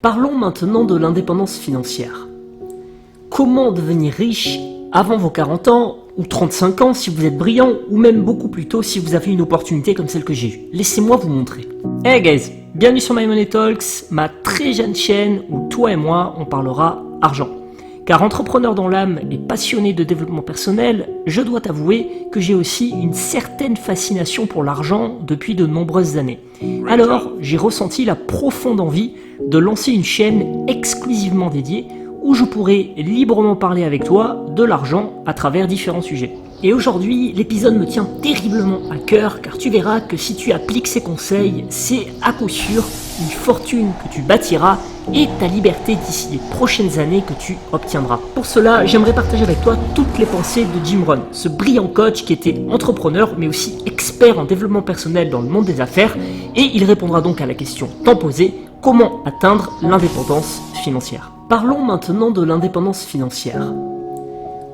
Parlons maintenant de l'indépendance financière. Comment devenir riche avant vos 40 ans ou 35 ans si vous êtes brillant, ou même beaucoup plus tôt si vous avez une opportunité comme celle que j'ai eue. Laissez-moi vous montrer. Hey guys, bienvenue sur My Money Talks, ma très jeune chaîne où toi et moi on parlera argent. Car entrepreneur dans l'âme et passionné de développement personnel, je dois t'avouer que j'ai aussi une certaine fascination pour l'argent depuis de nombreuses années. Alors, j'ai ressenti la profonde envie de lancer une chaîne exclusivement dédiée où je pourrais librement parler avec toi de l'argent à travers différents sujets. Et aujourd'hui, l'épisode me tient terriblement à cœur car tu verras que si tu appliques ces conseils, c'est à coup sûr une fortune que tu bâtiras et ta liberté d'ici les prochaines années que tu obtiendras. Pour cela, j'aimerais partager avec toi toutes les pensées de Jim Rohn, ce brillant coach qui était entrepreneur mais aussi expert en développement personnel dans le monde des affaires, et il répondra donc à la question tant posée: comment atteindre l'indépendance financière? Parlons maintenant de l'indépendance financière.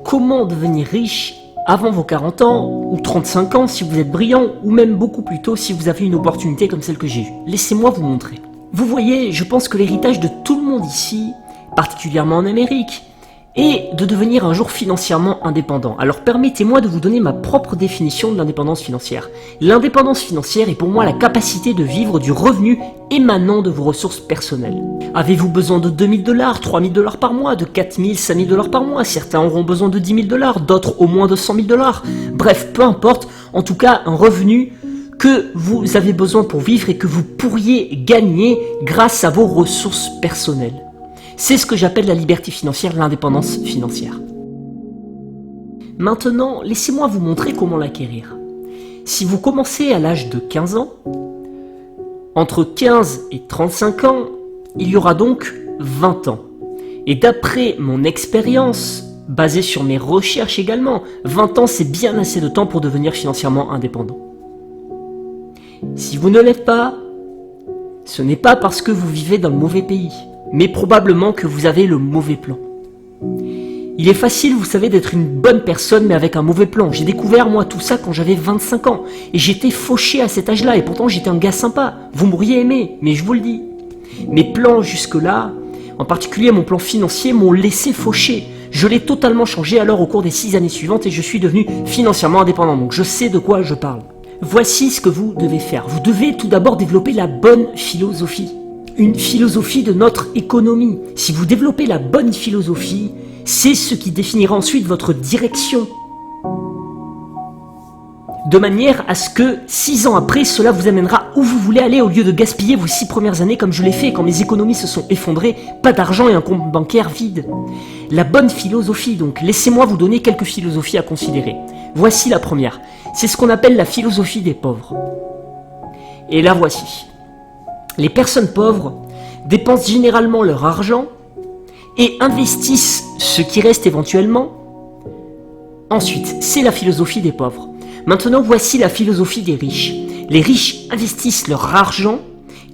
Comment devenir riche avant vos 40 ans ou 35 ans si vous êtes brillant, ou même beaucoup plus tôt si vous avez une opportunité comme celle que j'ai eue? Laissez-moi vous montrer. Vous voyez, je pense que l'héritage de tout le monde ici, particulièrement en Amérique, est de devenir un jour financièrement indépendant. Alors permettez-moi de vous donner ma propre définition de l'indépendance financière. L'indépendance financière est pour moi la capacité de vivre du revenu émanant de vos ressources personnelles. Avez-vous besoin de 2 000 $, 3 000 $ par mois, de 4 000, 5 000 $ par mois? Certains auront besoin de 10 000 $, d'autres au moins de 100 000 $. Bref, peu importe, en tout cas un revenu que vous avez besoin pour vivre et que vous pourriez gagner grâce à vos ressources personnelles. C'est ce que j'appelle la liberté financière, l'indépendance financière. Maintenant, laissez-moi vous montrer comment l'acquérir. Si vous commencez à l'âge de 15 ans, entre 15 et 35 ans, il y aura donc 20 ans. Et d'après mon expérience, basée sur mes recherches également, 20 ans c'est bien assez de temps pour devenir financièrement indépendant. Si vous ne l'êtes pas, ce n'est pas parce que vous vivez dans le mauvais pays, mais probablement que vous avez le mauvais plan. Il est facile, vous savez, d'être une bonne personne mais avec un mauvais plan. J'ai découvert moi tout ça quand j'avais 25 ans et j'étais fauché à cet âge-là et pourtant j'étais un gars sympa. Vous m'auriez aimé, mais je vous le dis. Mes plans jusque-là, en particulier mon plan financier, m'ont laissé faucher. Je l'ai totalement changé alors au cours des 6 années suivantes et je suis devenu financièrement indépendant, donc je sais de quoi je parle. Voici ce que vous devez faire. Vous devez tout d'abord développer la bonne philosophie. Une philosophie de notre économie. Si vous développez la bonne philosophie, c'est ce qui définira ensuite votre direction. De manière à ce que 6 ans après, cela vous amènera où vous voulez aller au lieu de gaspiller vos 6 premières années comme je l'ai fait quand mes économies se sont effondrées, pas d'argent et un compte bancaire vide. La bonne philosophie donc, laissez-moi vous donner quelques philosophies à considérer. Voici la première, c'est ce qu'on appelle la philosophie des pauvres. Et la voici. Les personnes pauvres dépensent généralement leur argent et investissent ce qui reste éventuellement. Ensuite, c'est la philosophie des pauvres. Maintenant, voici la philosophie des riches. Les riches investissent leur argent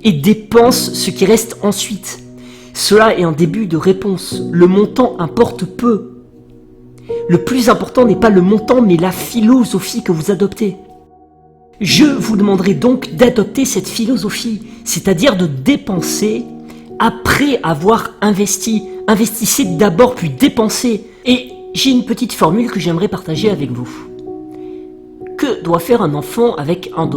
et dépensent ce qui reste ensuite. Cela est un début de réponse. Le montant importe peu. Le plus important n'est pas le montant, mais la philosophie que vous adoptez. Je vous demanderai donc d'adopter cette philosophie, c'est-à-dire de dépenser après avoir investi. Investissez d'abord puis dépensez. Et j'ai une petite formule que j'aimerais partager avec vous. Que doit faire un enfant avec $1?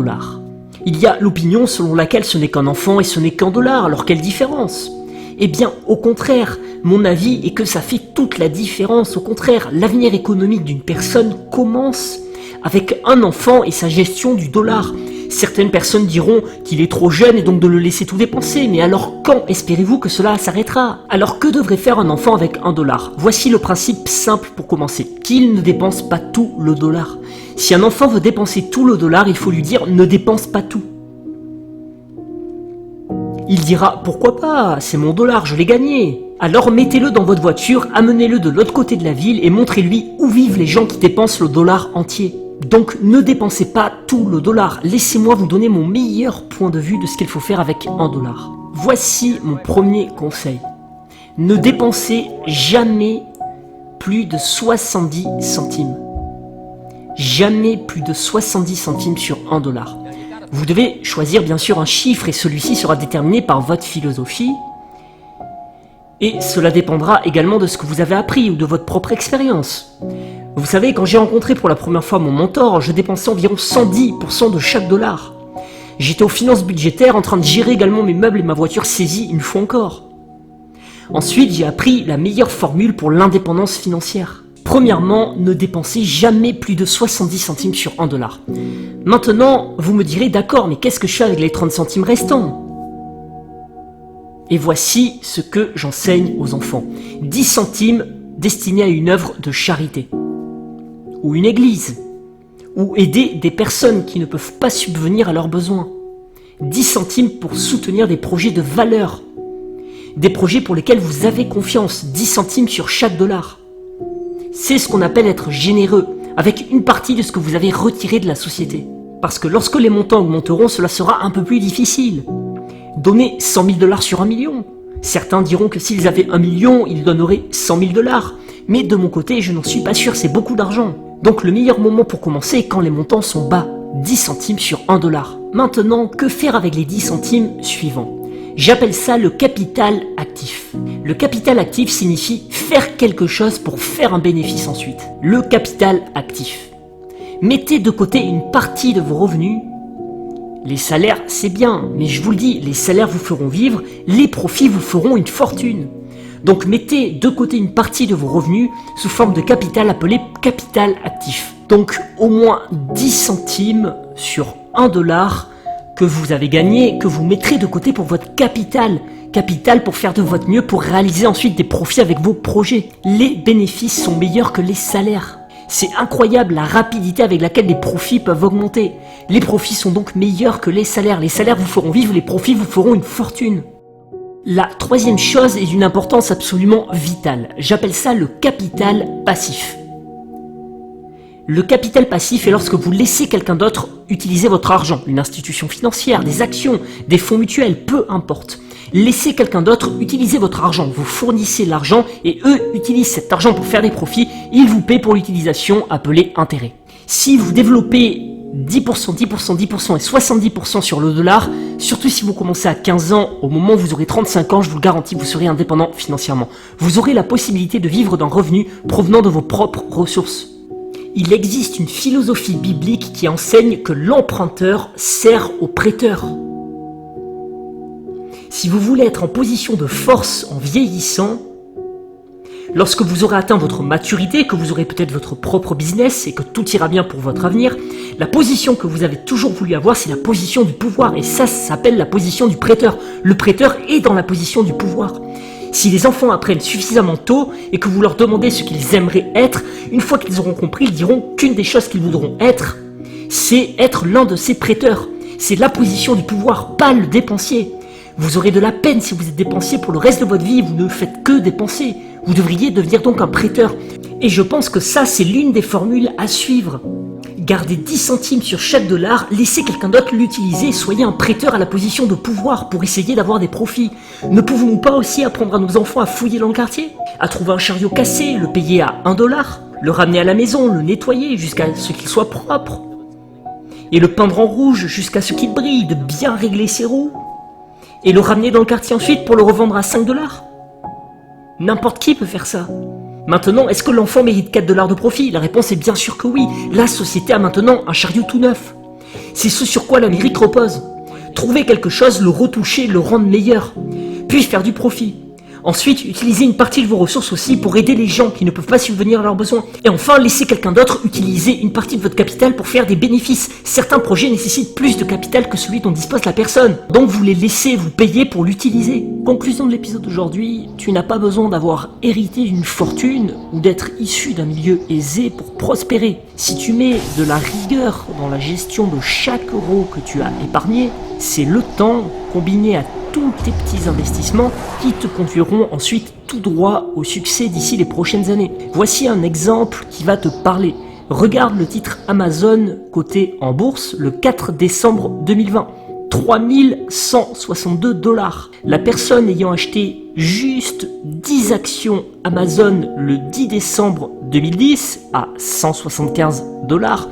Il y a l'opinion selon laquelle ce n'est qu'un enfant et ce n'est qu'un $, alors quelle différence? Eh bien, au contraire, mon avis est que ça fait toute la différence. Au contraire, l'avenir économique d'une personne commence avec un enfant et sa gestion du dollar. Certaines personnes diront qu'il est trop jeune et donc de le laisser tout dépenser, mais alors quand espérez-vous que cela s'arrêtera? Alors que devrait faire un enfant avec $1? Voici le principe simple pour commencer, qu'il ne dépense pas tout le dollar. Si un enfant veut dépenser tout le dollar, il faut lui dire ne dépense pas tout. Il dira pourquoi pas, c'est mon dollar, je l'ai gagné. Alors mettez-le dans votre voiture, amenez-le de l'autre côté de la ville et montrez-lui où vivent les gens qui dépensent le dollar entier. Donc ne dépensez pas tout le dollar, laissez-moi vous donner mon meilleur point de vue de ce qu'il faut faire avec $1. Voici mon premier conseil. Ne dépensez jamais plus de 70 centimes. Jamais plus de 70 centimes sur $1. Vous devez choisir bien sûr un chiffre et celui-ci sera déterminé par votre philosophie. Et cela dépendra également de ce que vous avez appris ou de votre propre expérience. Vous savez, quand j'ai rencontré pour la première fois mon mentor, je dépensais environ 110% de chaque dollar. J'étais aux finances budgétaires en train de gérer également mes meubles et ma voiture saisie une fois encore. Ensuite, j'ai appris la meilleure formule pour l'indépendance financière. Premièrement, ne dépensez jamais plus de 70 centimes sur 1 dollar. Maintenant, vous me direz, d'accord, mais qu'est-ce que je fais avec les 30 centimes restants ? Et voici ce que j'enseigne aux enfants. 10 centimes destinés à une œuvre de charité, ou une église, ou aider des personnes qui ne peuvent pas subvenir à leurs besoins. 10 centimes pour soutenir des projets de valeur, des projets pour lesquels vous avez confiance. 10 centimes sur chaque dollar. C'est ce qu'on appelle être généreux, avec une partie de ce que vous avez retiré de la société. Parce que lorsque les montants augmenteront, cela sera un peu plus difficile. Donner 100 000 dollars sur 1 million. Certains diront que s'ils avaient 1 million, ils donneraient 100 000 dollars. Mais de mon côté, je n'en suis pas sûr, c'est beaucoup d'argent. Donc le meilleur moment pour commencer est quand les montants sont bas. 10 centimes sur 1 dollar. Maintenant, que faire avec les 10 centimes suivants ? J'appelle ça le capital actif. Le capital actif signifie faire quelque chose pour faire un bénéfice ensuite. Le capital actif. Mettez de côté une partie de vos revenus. Les salaires, c'est bien, mais je vous le dis, les salaires vous feront vivre, les profits vous feront une fortune. Donc mettez de côté une partie de vos revenus sous forme de capital appelé capital actif. Donc au moins 10 centimes sur 1 dollar que vous avez gagné, que vous mettrez de côté pour votre capital. Capital pour faire de votre mieux, pour réaliser ensuite des profits avec vos projets. Les bénéfices sont meilleurs que les salaires. C'est incroyable la rapidité avec laquelle les profits peuvent augmenter. Les profits sont donc meilleurs que les salaires. Les salaires vous feront vivre, les profits vous feront une fortune. La troisième chose est d'une importance absolument vitale. J'appelle ça le capital passif. Le capital passif est lorsque vous laissez quelqu'un d'autre utiliser votre argent, une institution financière, des actions, des fonds mutuels, peu importe. Laissez quelqu'un d'autre utiliser votre argent, vous fournissez l'argent et eux utilisent cet argent pour faire des profits, ils vous paient pour l'utilisation appelée intérêt. Si vous développez 10%, 10%, 10% et 70% sur le dollar, surtout si vous commencez à 15 ans, au moment où vous aurez 35 ans, je vous le garantis, vous serez indépendant financièrement. Vous aurez la possibilité de vivre d'un revenu provenant de vos propres ressources. Il existe une philosophie biblique qui enseigne que l'emprunteur sert au prêteur. Si vous voulez être en position de force en vieillissant, lorsque vous aurez atteint votre maturité, que vous aurez peut-être votre propre business et que tout ira bien pour votre avenir, la position que vous avez toujours voulu avoir, c'est la position du pouvoir. Et ça s'appelle la position du prêteur. Le prêteur est dans la position du pouvoir. Si les enfants apprennent suffisamment tôt et que vous leur demandez ce qu'ils aimeraient être, une fois qu'ils auront compris, ils diront qu'une des choses qu'ils voudront être, c'est être l'un de ces prêteurs. C'est la position du pouvoir, pas le dépensier. Vous aurez de la peine si vous êtes dépensier pour le reste de votre vie, vous ne faites que dépenser. Vous devriez devenir donc un prêteur. Et je pense que ça, c'est l'une des formules à suivre. Gardez 10 centimes sur chaque dollar, laissez quelqu'un d'autre l'utiliser, soyez un prêteur à la position de pouvoir pour essayer d'avoir des profits. Ne pouvons-nous pas aussi apprendre à nos enfants à fouiller dans le quartier ? À trouver un chariot cassé, le payer à 1 dollar, le ramener à la maison, le nettoyer jusqu'à ce qu'il soit propre, et le peindre en rouge jusqu'à ce qu'il brille, de bien régler ses roues, et le ramener dans le quartier ensuite pour le revendre à 5 dollars. N'importe qui peut faire ça. Maintenant, est-ce que l'enfant mérite 4 dollars de profit ? La réponse est bien sûr que oui. La société a maintenant un chariot tout neuf. C'est ce sur quoi l'Amérique repose. Trouver quelque chose, le retoucher, le rendre meilleur, puis faire du profit. Ensuite, utilisez une partie de vos ressources aussi pour aider les gens qui ne peuvent pas subvenir à leurs besoins. Et enfin, laissez quelqu'un d'autre utiliser une partie de votre capital pour faire des bénéfices. Certains projets nécessitent plus de capital que celui dont dispose la personne. Donc vous les laissez vous payer pour l'utiliser. Conclusion de l'épisode d'aujourd'hui, tu n'as pas besoin d'avoir hérité d'une fortune ou d'être issu d'un milieu aisé pour prospérer. Si tu mets de la rigueur dans la gestion de chaque euro que tu as épargné, c'est le temps combiné à tous tes petits investissements qui te conduiront ensuite tout droit au succès d'ici les prochaines années. Voici un exemple qui va te parler. Regarde le titre Amazon coté en bourse le 4 décembre 2020. 3162 dollars. La personne ayant acheté juste 10 actions Amazon le 10 décembre 2010 à 175 dollars,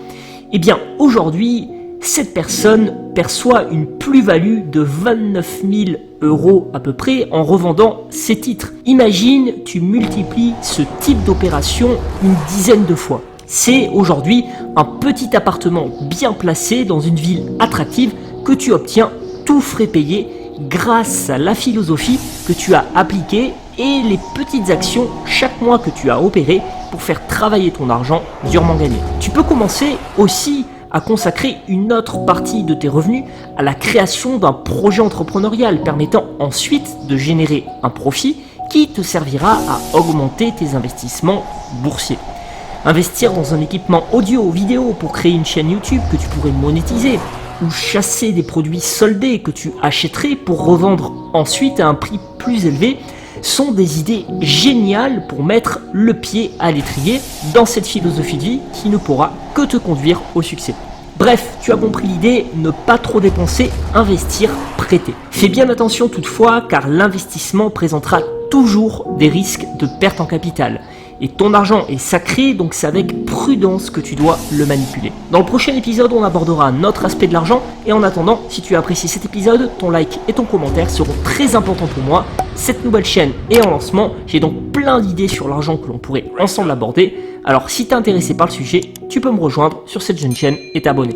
eh bien aujourd'hui cette personne perçoit une plus-value de 29 000 € à peu près en revendant ses titres. Imagine, tu multiplies ce type d'opération une dizaine de fois. C'est aujourd'hui un petit appartement bien placé dans une ville attractive que tu obtiens tout frais payé grâce à la philosophie que tu as appliquée et les petites actions chaque mois que tu as opérées pour faire travailler ton argent durement gagné. Tu peux commencer aussi à consacrer une autre partie de tes revenus à la création d'un projet entrepreneurial permettant ensuite de générer un profit qui te servira à augmenter tes investissements boursiers. Investir dans un équipement audio ou vidéo pour créer une chaîne YouTube que tu pourrais monétiser, ou chasser des produits soldés que tu achèterais pour revendre ensuite à un prix plus élevé, sont des idées géniales pour mettre le pied à l'étrier dans cette philosophie de vie qui ne pourra que te conduire au succès. Bref, tu as compris l'idée, ne pas trop dépenser, investir, prêter. Fais bien attention toutefois car l'investissement présentera toujours des risques de perte en capital. Et ton argent est sacré, donc c'est avec prudence que tu dois le manipuler. Dans le prochain épisode, on abordera un autre aspect de l'argent. Et en attendant, si tu as apprécié cet épisode, ton like et ton commentaire seront très importants pour moi. Cette nouvelle chaîne est en lancement. J'ai donc plein d'idées sur l'argent que l'on pourrait ensemble aborder. Alors si tu es intéressé par le sujet, tu peux me rejoindre sur cette jeune chaîne et t'abonner.